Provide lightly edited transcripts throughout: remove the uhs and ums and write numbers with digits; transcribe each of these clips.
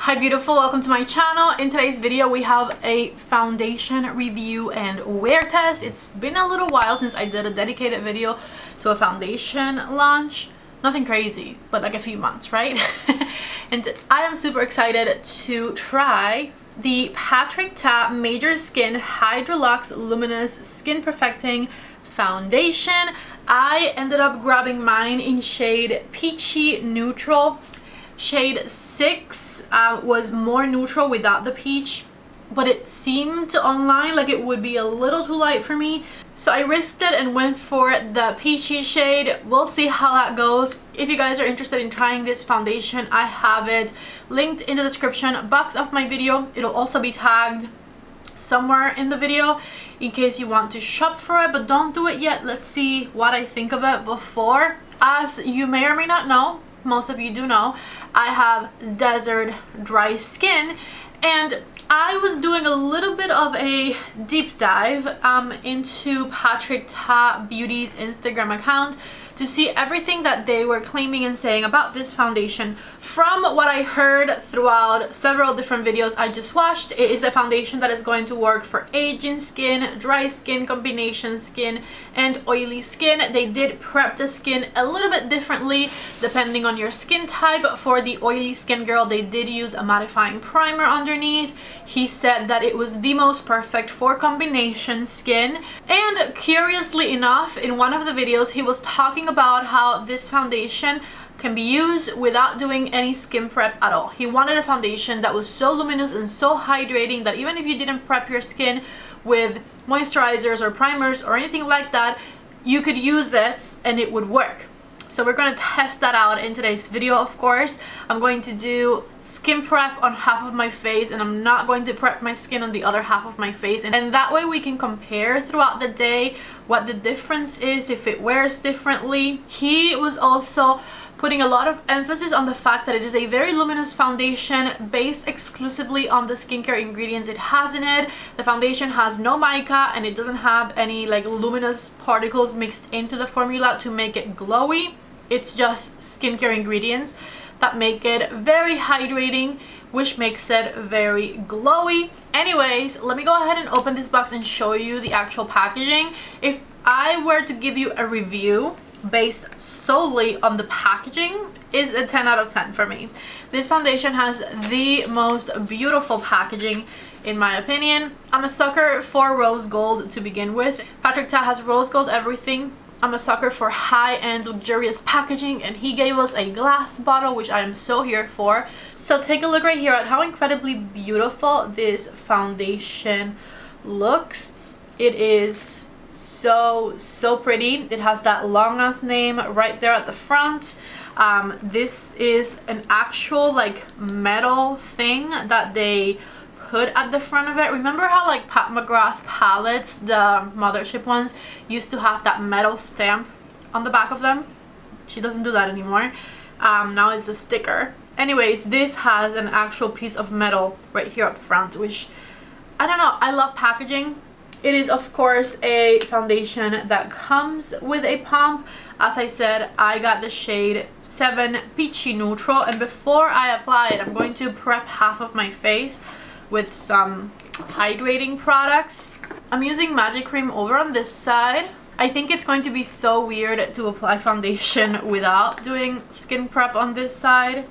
Hi beautiful, welcome to my channel. In today's video we have a foundation review and wear test. It's been a little while since I did a dedicated video to a foundation launch. Nothing crazy, but like a few months, right? And I am super excited to try the PATRICIAALONSO Major Skin Hydra-Luxe Luminous Skin Perfecting Foundation. I ended up grabbing mine in shade Peachy Neutral. Shade 6 was more neutral without the peach, but it seemed online like it would be a little too light for me. So I risked it and went for the peachy shade. We'll see how that goes. If you guys are interested in trying this foundation, I have it linked in the description box of my video. It'll also be tagged somewhere in the video in case you want to shop for it, but don't do it yet. Let's see what I think of it before. As you may or may not know, most of you do know, I have desert dry skin, and I was doing a little bit of a deep dive into PATRICIAALONSO Beauty's Instagram account to see everything that they were claiming and saying about this foundation. From what I heard throughout several different videos I just watched, it is a foundation that is going to work for aging skin, dry skin, combination skin, and oily skin. They did prep the skin a little bit differently depending on your skin type. For the oily skin girl, they did use a mattifying primer underneath. He said that it was the most perfect for combination skin. And curiously enough, in one of the videos he was talking about how this foundation can be used without doing any skin prep at all. He wanted a foundation that was so luminous and so hydrating that even if you didn't prep your skin with moisturizers or primers or anything like that, you could use it and it would work. So we're going to test that out in today's video. Of course, I'm going to do skin prep on half of my face and I'm not going to prep my skin on the other half of my face, and that way we can compare throughout the day what the difference is, if it wears differently. He was also putting a lot of emphasis on the fact that it is a very luminous foundation based exclusively on the skincare ingredients it has in it. The foundation has no mica and it doesn't have any like luminous particles mixed into the formula to make it glowy. It's just skincare ingredients that make it very hydrating, which makes it very glowy. Anyways, let me go ahead and open this box and show you the actual packaging. If I were to give you a review based solely on the packaging, is a 10 out of 10 for me. This foundation has the most beautiful packaging in my opinion. I'm a sucker for rose gold to begin with. PATRICIAALONSO has rose gold everything. I'm a sucker for high-end luxurious packaging, and he gave us a glass bottle, which I am so here for. So take a look right here at how incredibly beautiful this foundation looks. It is so pretty. It has that long ass name right there at the front. This is an actual like metal thing that they put at the front of it. Remember how like Pat McGrath palettes, the mothership ones, used to have that metal stamp on the back of them? She doesn't do that anymore. Now it's a sticker. Anyways, this has an actual piece of metal right here up front, which I don't know, I love packaging. It is of course a foundation that comes with a pump. As I said, I got the shade 7 Peachy Neutral, and before I apply it, I'm going to prep half of my face with some hydrating products. I'm using Magic Cream over on this side. I think it's going to be so weird to apply foundation without doing skin prep on this side,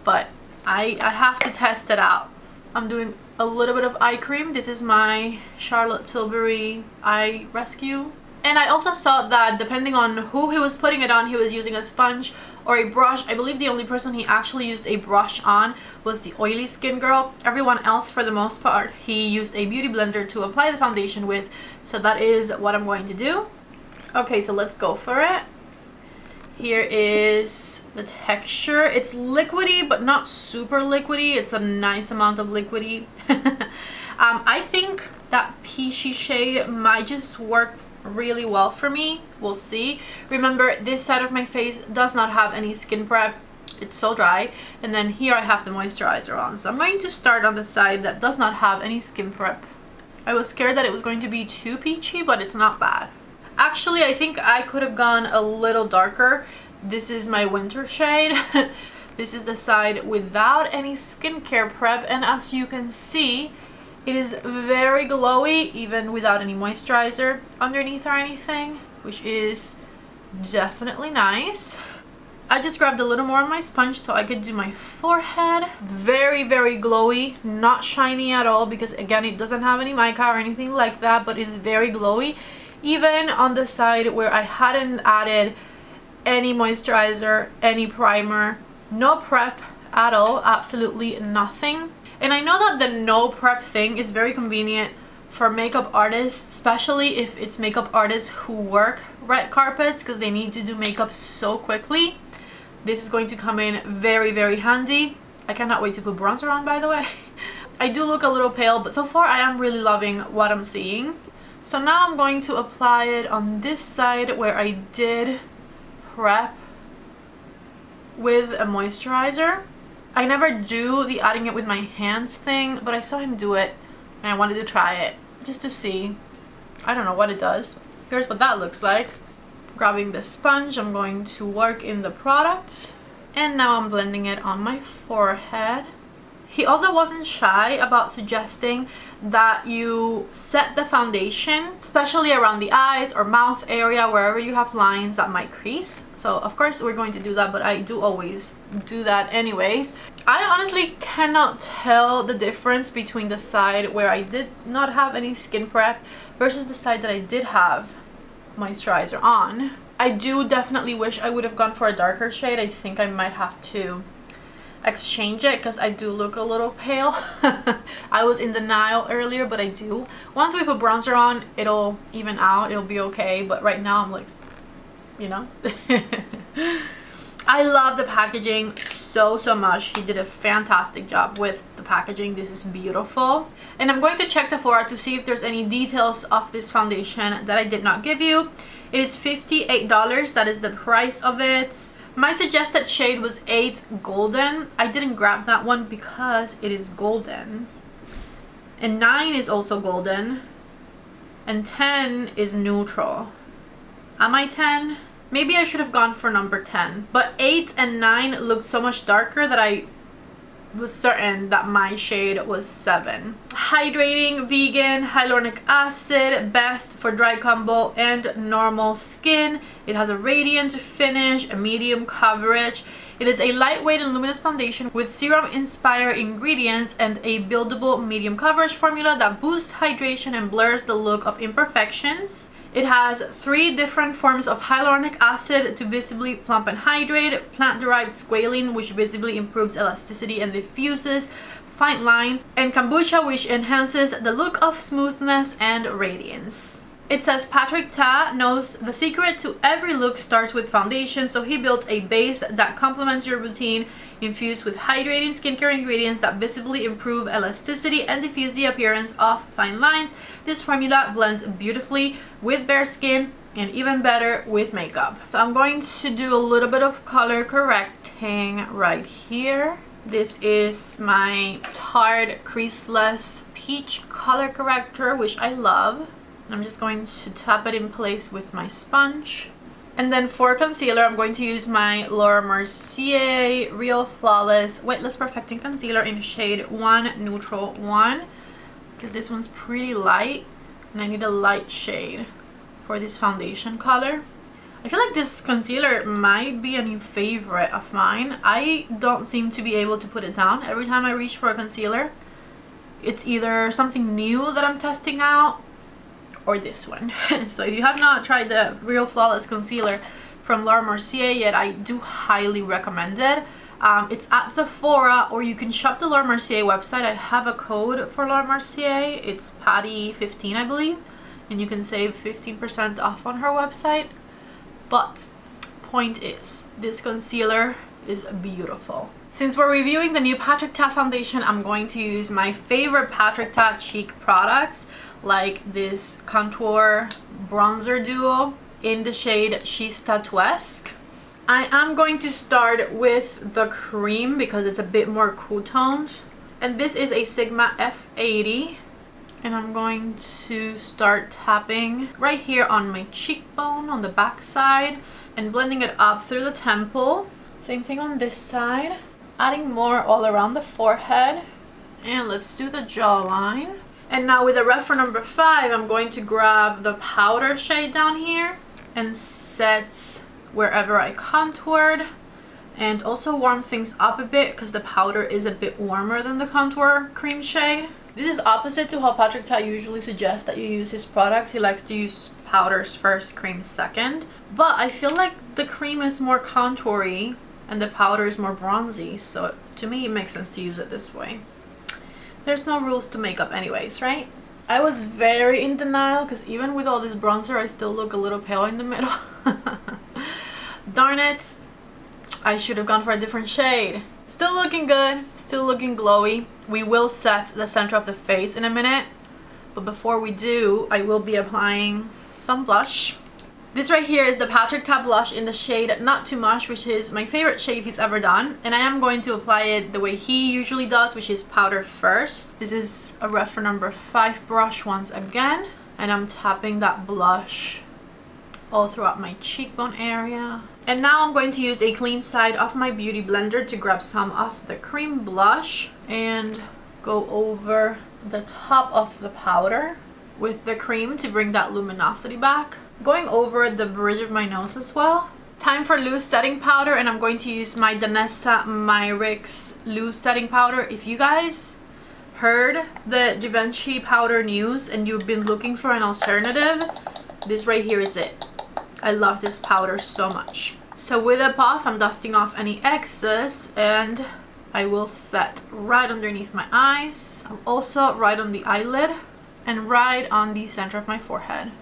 but I have to test it out. I'm doing a little bit of eye cream. This is my Charlotte Tilbury Eye Rescue. And I also saw that depending on who he was putting it on, he was using a sponge or a brush. I believe the only person he actually used a brush on was the oily skin girl. Everyone else, for the most part, he used a beauty blender to apply the foundation with. So that is what I'm going to do. Okay, so let's go for it. Here is the texture. It's liquidy, but not super liquidy. It's a nice amount of liquidy. I think that peachy shade might just work really well for me. We'll see. Remember, this side of my face does not have any skin prep. It's so dry. And then here I have the moisturizer on. So I'm going to start on the side that does not have any skin prep. I was scared that it was going to be too peachy, but it's not bad. Actually, I think I could have gone a little darker. This is my winter shade. This is the side without any skincare prep, and as you can see, it is very glowy even without any moisturizer underneath or anything, which is definitely nice. I just grabbed a little more on my sponge so I could do my forehead. Very, very glowy, not shiny at all, because again, it doesn't have any mica or anything like that, but it's very glowy. Even on the side where I hadn't added any moisturizer, any primer, no prep at all, absolutely nothing. And I know that the no prep thing is very convenient for makeup artists, especially if it's makeup artists who work red carpets, because they need to do makeup so quickly. This is going to come in very, very handy. I cannot wait to put bronzer on, by the way. I do look a little pale, but so far I am really loving what I'm seeing. So now I'm going to apply it on this side where I did prep with a moisturizer. I never do the adding it with my hands thing, but I saw him do it and I wanted to try it just to see. I don't know what it does. Here's what that looks like. Grabbing the sponge, I'm going to work in the product, and now I'm blending it on my forehead. He also wasn't shy about suggesting that you set the foundation, especially around the eyes or mouth area, wherever you have lines that might crease. So of course we're going to do that, but I do always do that anyways. I honestly cannot tell the difference between the side where I did not have any skin prep versus the side that I did have moisturizer on. I do definitely wish I would have gone for a darker shade. I think I might have to exchange it because I do look a little pale. I was in denial earlier, but I do. Once we put bronzer on, it'll even out, it'll be okay, but right now I'm like, you know. I love the packaging so much. He did a fantastic job with the packaging. This is beautiful. And I'm going to check Sephora to see if there's any details of this foundation that I did not give you. It is $58. That is the price of it. My suggested shade was 8 Golden. I didn't grab that one because it is golden. And 9 is also golden. And 10 is neutral. Am I 10? Maybe I should have gone for number 10. But 8 and 9 looked so much darker that I was certain that my shade was 7. Hydrating, vegan, hyaluronic acid, best for dry combo and normal skin. It has a radiant finish, a medium coverage. It is a lightweight and luminous foundation with serum-inspired ingredients and a buildable medium coverage formula that boosts hydration and blurs the look of imperfections. It has 3 different forms of hyaluronic acid to visibly plump and hydrate, plant-derived squalene, which visibly improves elasticity and diffuses fine lines, and kombucha, which enhances the look of smoothness and radiance. It says Patrick Ta knows the secret to every look starts with foundation, so he built a base that complements your routine, infused with hydrating skincare ingredients that visibly improve elasticity and diffuse the appearance of fine lines. This formula blends beautifully with bare skin and even better with makeup. So I'm going to do a little bit of color correcting right here. This is my Tarte Creaseless Peach Color Corrector, which I love. I'm just going to tap it in place with my sponge. And then for concealer, I'm going to use my Laura Mercier Real Flawless Weightless Perfecting Concealer in shade 1 Neutral 1, because this one's pretty light and I need a light shade for this foundation color. I feel like this concealer might be a new favorite of mine. I don't seem to be able to put it down. Every time I reach for a concealer, it's either something new that I'm testing out or this one. So if you have not tried the Real Flawless Concealer from Laura Mercier yet, I do highly recommend it. It's at Sephora, or you can shop the Laura Mercier website. I have a code for Laura Mercier. It's Patty15, I believe, and you can save 15% off on her website. But point is, this concealer is beautiful. Since we're reviewing the new Patrick Ta foundation, I'm going to use my favorite Patrick Ta cheek products, like this contour bronzer duo in the shade She's Statuesque. I am going to start with the cream because it's a bit more cool toned, and this is a Sigma F80, and I'm going to start tapping right here on my cheekbone on the back side and blending it up through the temple. Same thing on this side. adding more all around the forehead. And let's do the jawline. And now with the Rephr number 5, I'm going to grab the powder shade down here and set wherever I contoured, and also warm things up a bit because the powder is a bit warmer than the contour cream shade. This is opposite to how Patrick Ta usually suggests that you use his products. He likes to use powders first, cream second. But I feel like the cream is more contoury and the powder is more bronzy, so to me it makes sense to use it this way. There's no rules to makeup anyways, right? I was very in denial because even with all this bronzer I still look a little pale in the middle. Darn it, I should have gone for a different shade. Still looking good, still looking glowy. We will set the center of the face in a minute, but before we do, I will be applying some blush. This right here is the Patrick Ta blush in the shade Not Too Much, which is my favorite shade he's ever done, and I am going to apply it the way he usually does, which is powder first. This is a Rephr number 5 brush once again, and I'm tapping that blush all throughout my cheekbone area. And now I'm going to use a clean side of my beauty blender to grab some of the cream blush and go over the top of the powder with the cream to bring that luminosity back. Going over the bridge of my nose as well. Time for loose setting powder, and I'm going to use my Danessa Myricks loose setting powder. If you guys heard the Givenchy powder news and you've been looking for an alternative, this right here is it. I love this powder so much. So with a puff, I'm dusting off any excess, and I will set right underneath my eyes. I'm also right on the eyelid and right on the center of my forehead.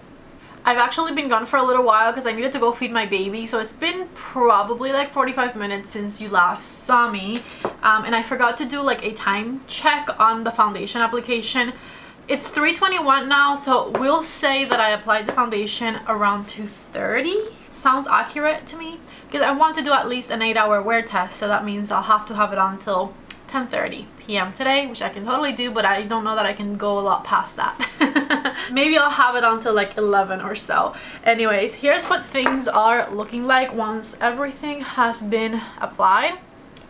I've actually been gone for a little while because I needed to go feed my baby, so it's been probably like 45 minutes since you last saw me, and I forgot to do like a time check on the foundation application. It's 3:21 now, so we'll say that I applied the foundation around 2:30. Sounds accurate to me because I want to do at least an 8-hour wear test, so that means I'll have to have it on till 10:30 p.m. today, which I can totally do, but I don't know that I can go a lot past that. Maybe I'll have it until like 11 or so. Anyways, here's what things are looking like once everything has been applied.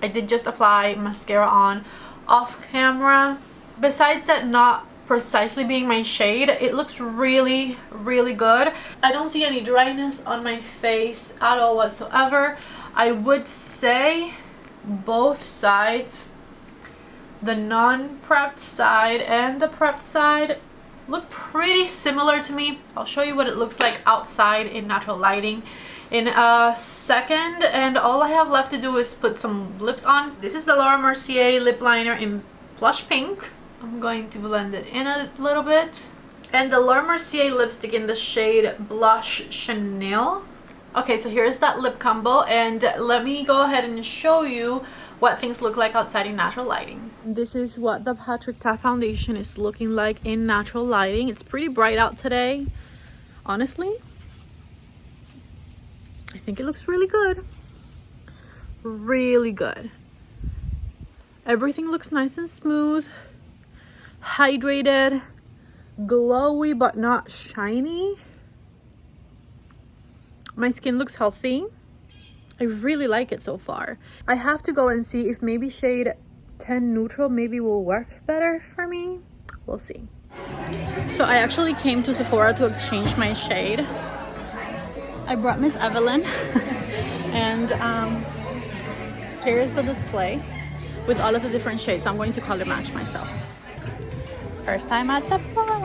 I did just apply mascara on off camera. Besides that not precisely being my shade, it looks really good. I don't see any dryness on my face at all whatsoever. I would say both sides, the non-prepped side and the prepped side, look pretty similar to me. I'll show you what it looks like outside in natural lighting in a second, and all I have left to do is put some lips on. This is the Laura Mercier lip liner in Blush Pink. I'm going to blend it in a little bit. And the Laura Mercier lipstick in the shade Blush Chanel. Okay, so here's that lip combo, and let me go ahead and show you what things look like outside in natural lighting. This is what the Patrick Ta foundation is looking like in natural lighting. It's pretty bright out today. Honestly, I think it looks really good. Really good. Everything looks nice and smooth, hydrated, glowy but not shiny. My skin looks healthy. I really like it so far. I have to go and see if maybe shade 10 neutral maybe will work better for me. We'll see. So I actually came to Sephora to exchange my shade. I brought Miss Evelyn and here's the display with all of the different shades. I'm going to color match myself. First time at Sephora.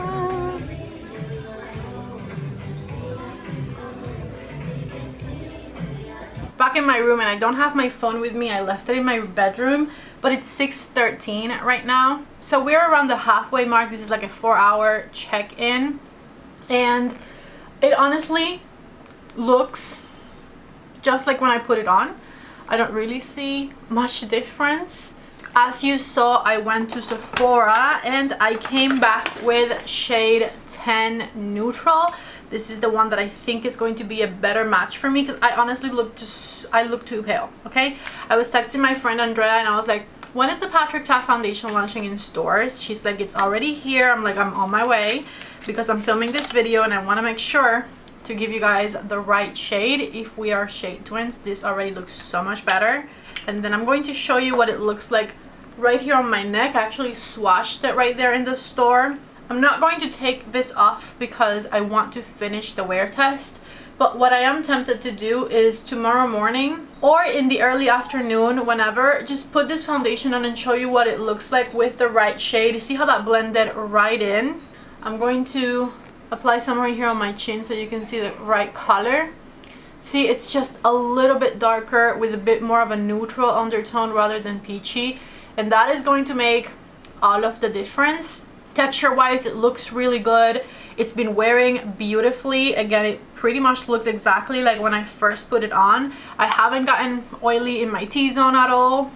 Back in my room, and I don't have my phone with me. I left it in my bedroom, but it's 6:13 right now, so we're around the halfway mark. This is like a 4-hour check-in, and it honestly looks just like when I put it on. I don't really see much difference. As you saw, I went to Sephora and I came back with shade 10 neutral. This is the one that I think is going to be a better match for me because I honestly look too pale, okay? I was texting my friend Andrea and I was like, when is the Patrick Ta foundation launching in stores? She's like, it's already here. I'm like, I'm on my way because I'm filming this video and I want to make sure to give you guys the right shade. If we are shade twins, this already looks so much better. And then I'm going to show you what it looks like right here on my neck. I actually swatched it right there in the store. I'm not going to take this off because I want to finish the wear test. But what I am tempted to do is tomorrow morning or in the early afternoon, whenever, just put this foundation on and show you what it looks like with the right shade. You see how that blended right in? I'm going to apply some right here on my chin so you can see the right color. See, it's just a little bit darker with a bit more of a neutral undertone rather than peachy. And that is going to make all of the difference. Texture wise, it looks really good. It's been wearing beautifully. Again, it pretty much looks exactly like when I first put it on. I haven't gotten oily in my T-zone at all.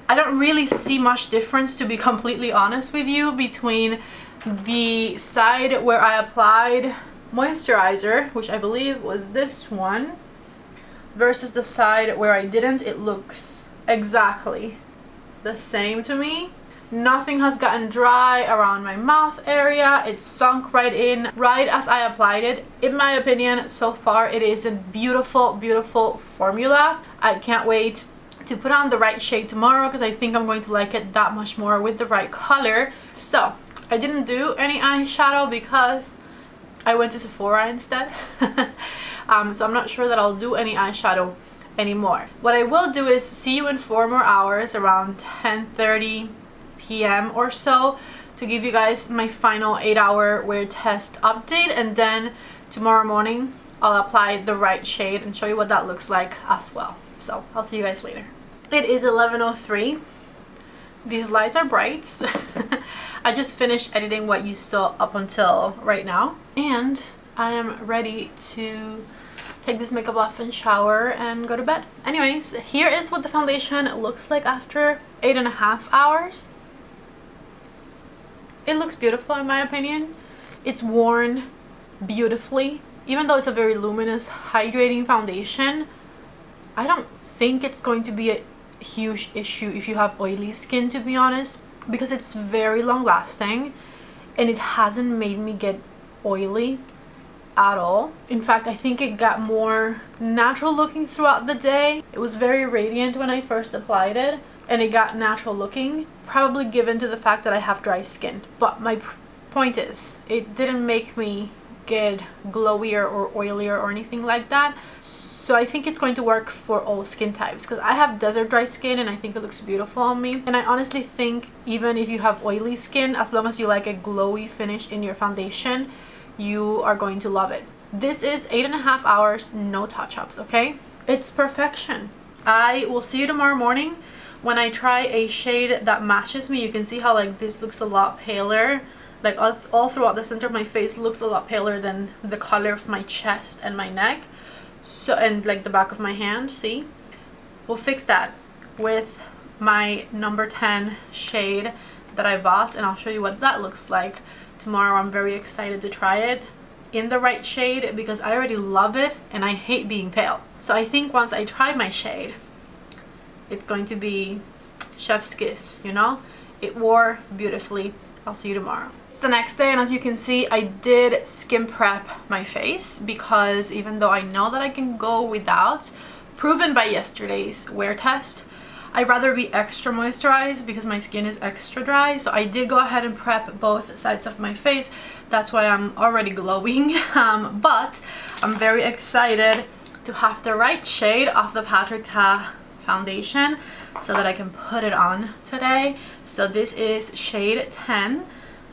I don't really see much difference, to be completely honest with you, between the side where I applied moisturizer, which I believe was this one, versus the side where I didn't. It looks exactly the same to me. Nothing has gotten dry around my mouth area. It's sunk right in right as I applied it. In my opinion, so far it is a beautiful, beautiful formula. I can't wait to put on the right shade tomorrow because I think I'm going to like it that much more with the right color. So I didn't do any eyeshadow because I went to Sephora instead. So I'm not sure that I'll do any eyeshadow anymore. What I will do is see you in 4 more hours around 10:30 p.m. or so to give you guys my final 8-hour wear test update, and then tomorrow morning I'll apply the right shade and show you what that looks like as well. So I'll see you guys later. It is 11:03. These lights are bright. I just finished editing what you saw up until right now, and I am ready to take this makeup off and shower and go to bed. Anyways, here is what the foundation looks like after 8.5 hours. It looks beautiful in my opinion. It's worn beautifully. Even though it's a very luminous, hydrating foundation, I don't think it's going to be a huge issue if you have oily skin, to be honest, because it's very long lasting and it hasn't made me get oily at all. In fact, I think it got more natural looking throughout the day. It was very radiant when I first applied it, and it got natural looking, probably given to the fact that I have dry skin. But my point is, it didn't make me get glowier or oilier or anything like that. So I think it's going to work for all skin types, because I have desert dry skin and I think it looks beautiful on me. And I honestly think even if you have oily skin, as long as you like a glowy finish in your foundation, you are going to love it. This is 8.5 hours, no touch-ups, okay? It's perfection. I will see you tomorrow morning when I try a shade that matches me. You can see how like this looks a lot paler. Like all throughout the center of my face looks a lot paler than the color of my chest and my neck. So, and like the back of my hand, see? We'll fix that with my number 10 shade that I bought, and I'll show you what that looks like tomorrow. I'm very excited to try it in the right shade because I already love it and I hate being pale. So I think once I try my shade, it's going to be chef's kiss, you know? It wore beautifully. I'll see you tomorrow. It's the next day, and as you can see, I did skin prep my face because even though I know that I can go without, proven by yesterday's wear test, I'd rather be extra moisturized because my skin is extra dry. So I did go ahead and prep both sides of my face. That's why I'm already glowing. But I'm very excited to have the right shade of the PATRICIAALONSO foundation so that I can put it on today. So this is shade 10.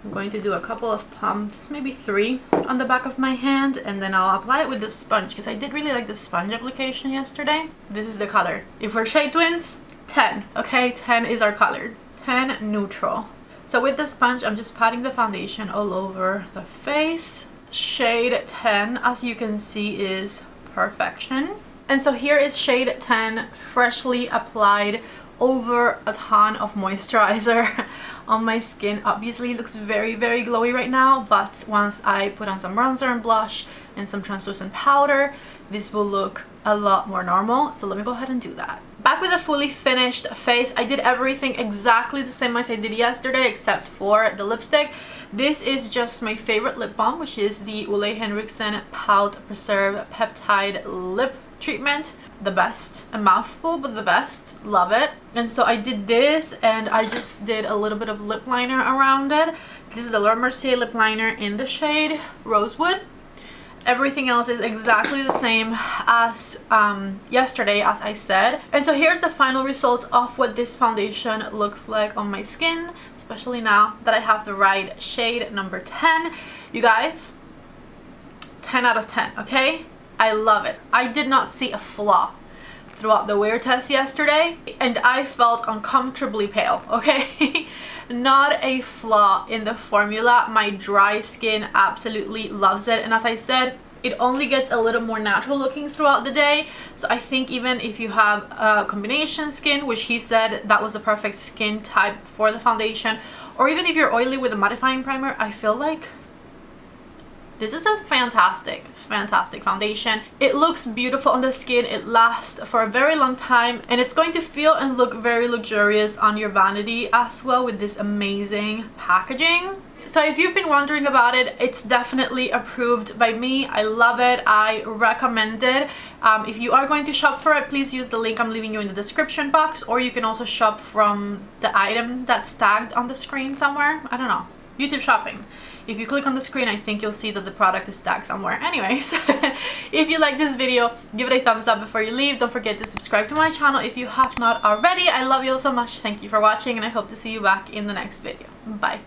I'm going to do a couple of pumps, maybe 3 on the back of my hand, and then I'll apply it with the sponge because I did really like the sponge application yesterday. This is the color. If we're shade twins, 10, okay? 10 is our color. 10 neutral. So with the sponge, I'm just patting the foundation all over the face. Shade 10, as you can see, is perfection. And so here is shade 10, freshly applied over a ton of moisturizer on my skin. Obviously it looks very, very glowy right now, but once I put on some bronzer and blush and some translucent powder, this will look a lot more normal. So let me go ahead and do that. Back with a fully finished face. I did everything exactly the same as I did yesterday except for the lipstick. This is just my favorite lip balm, which is the Ole Henriksen Pout Preserve Peptide Lip treatment. The best. A mouthful, but the best. Love it. And so I did this, and I just did a little bit of lip liner around it. This is the Laura Mercier lip liner in the shade Rosewood. Everything else is exactly the same as yesterday, as I said. And so here's the final result of what this foundation looks like on my skin, especially now that I have the right shade, number 10. You guys, 10 out of 10, okay? I love it. I did not see a flaw throughout the wear test yesterday, and I felt uncomfortably pale, okay? Not a flaw in the formula. My dry skin absolutely loves it, and as I said, it only gets a little more natural looking throughout the day. So I think even if you have a combination skin, which he said that was the perfect skin type for the foundation, or even if you're oily with a mattifying primer, I feel like this is a fantastic foundation. It looks beautiful on the skin, it lasts for a very long time, and it's going to feel and look very luxurious on your vanity as well with this amazing packaging. So if you've been wondering about it, it's definitely approved by me. I love it. I recommend it. If you are going to shop for it, please use the link I'm leaving you in the description box, or you can also shop from the item that's tagged on the screen somewhere. I don't know. YouTube shopping. If you click on the screen, I think you'll see that the product is tagged somewhere. Anyways, if you like this video, give it a thumbs up before you leave. Don't forget to subscribe to my channel if you have not already. I love you all so much. Thank you for watching, and I hope to see you back in the next video. Bye.